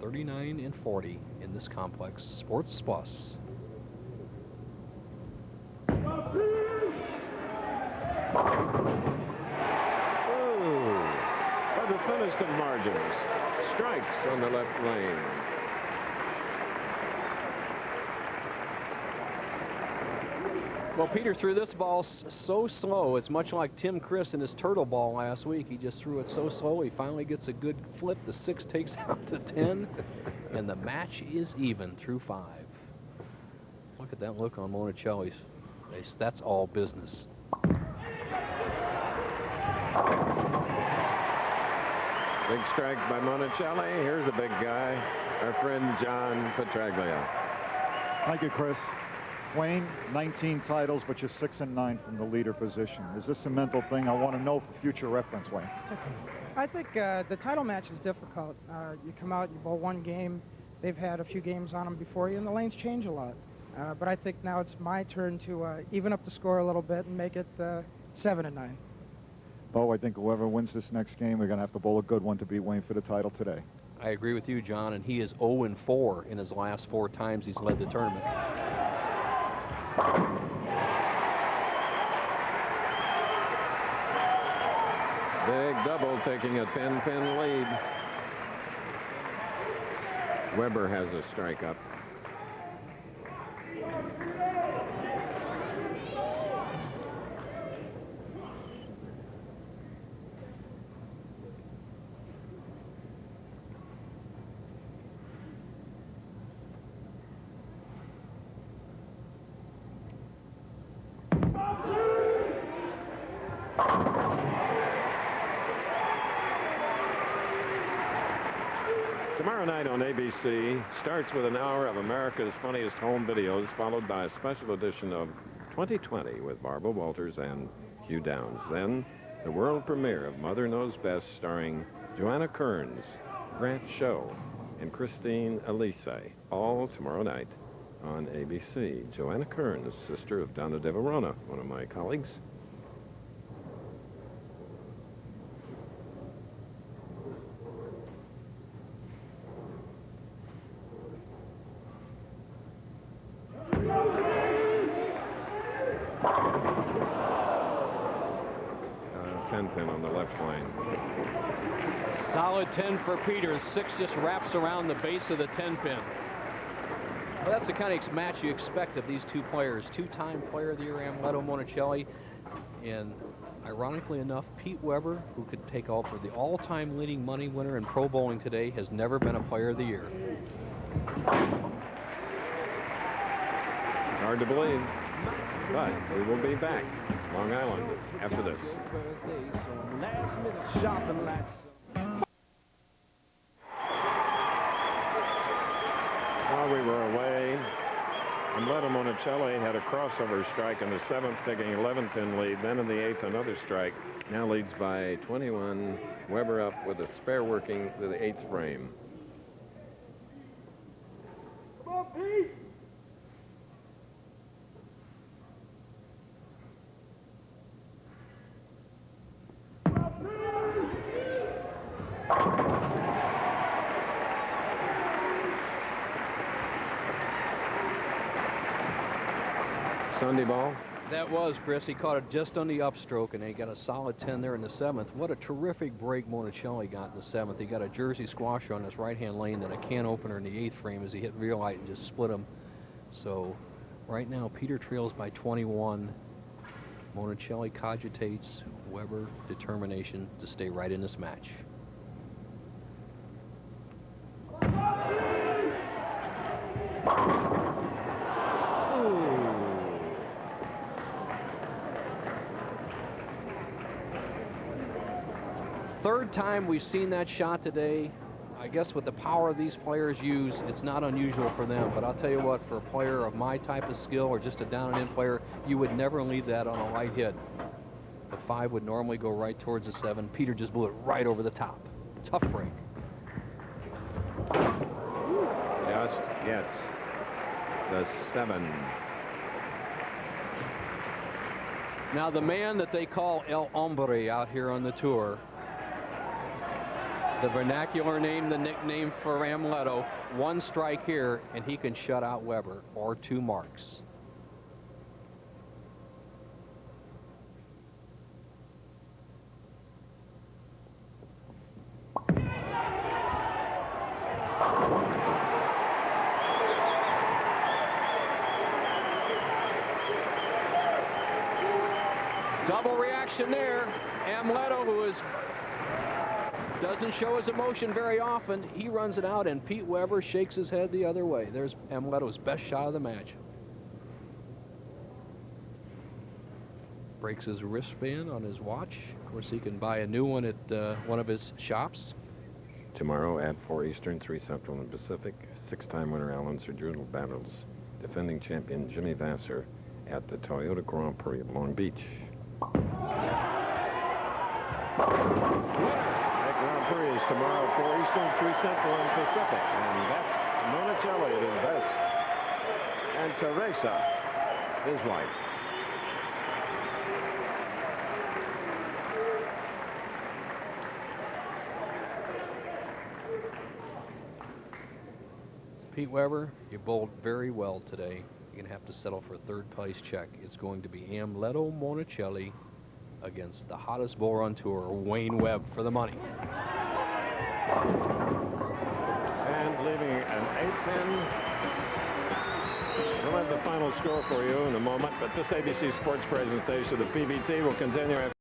39-40 in this complex. Sports Plus. By the thinnest of margins. Strikes on the left lane. Well, Peter threw this ball so slow. It's much like Tim Chris in his turtle ball last week. He just threw it so slow. He finally gets a good flip. The 6 takes out the 10, and the match is even through 5. Look at that look on Monacelli's face. That's all business. Big strike by Monacelli. Here's a big guy, our friend John Petraglia. Thank you, Chris. Wayne, 19 titles, but you're 6-9 from the leader position. Is this a mental thing? I want to know for future reference, Wayne. I think the title match is difficult. You come out, you bowl one game. They've had a few games on them before you, and the lanes change a lot. But I think now it's my turn to even up the score a little bit and make it 7-9. Bo, I think whoever wins this next game, we're going to have to bowl a good one to beat Wayne for the title today. I agree with you, John, and he is 0-4 in his last 4 times he's led the tournament. Big double, taking a 10-pin lead. Weber has a strike up. Tomorrow night on ABC starts with an hour of America's Funniest Home Videos, followed by a special edition of 2020 with Barbara Walters and Hugh Downs. Then the world premiere of Mother Knows Best, starring Joanna Kearns, Grant Show, and Christine Elise, all tomorrow night on ABC. Joanna Kearns, sister of Donna De Verona, one of my colleagues. Pin on the left lane. Solid 10 for Peters. 6 just wraps around the base of the 10-pin. Well, that's the kind of match you expect of these two players. 2-time Player of the Year Amleto Monacelli, and ironically enough, Pete Weber, who could take all for the all-time leading money winner in pro bowling today, has never been a Player of the Year. Hard to believe, but we will be back. Long Island after this. While we were away, Amleto Monacelli had a crossover strike in the 7th, taking 11-pin lead. Then in the 8th, another strike. Now leads by 21. Weber up with a spare working to the 8th frame. Come on, Pete! Sunday ball. That was, Chris. He caught it just on the upstroke, and he got a solid 10 there in the 7th. What a terrific break Monacelli got in the 7th. He got a Jersey squasher on his right-hand lane, then a can opener in the 8th frame as he hit real light and just split him. So right now, Peter trails by 21. Monacelli cogitates. Weber determination to stay right in this match. Third time we've seen that shot today. I guess with the power these players use, it's not unusual for them. But I'll tell you what, for a player of my type of skill or just a down and in player, you would never leave that on a light hit. The 5 would normally go right towards the 7. Peter just blew it right over the top. Tough break. Just gets the 7. Now the man that they call El Hombre out here on the tour, The vernacular name, the nickname for Amleto. One strike here, and he can shut out Weber or 2 marks. Double reaction there. Amleto, who doesn't show his emotion very often, he runs it out, and Pete Weber shakes his head the other way. There's Amleto's best shot of the match. Breaks his wristband on his watch. Of course, he can buy a new one at one of his shops. Tomorrow at 4 Eastern, 3 Central and Pacific, 6-time winner Alan Sergio battles defending champion Jimmy Vasser at the Toyota Grand Prix of Long Beach. That Grand Prix is tomorrow at 4 Eastern, 3 Central and Pacific. And that's Monacelli at his best. And Teresa, his wife. Pete Weber, you bowled very well today. You're going to have to settle for a third-place check. It's going to be Amleto Monacelli against the hottest bowler on tour, Wayne Webb, for the money. And leaving an 8-pin. We'll have the final score for you in a moment, but this ABC Sports presentation of the PBT will continue after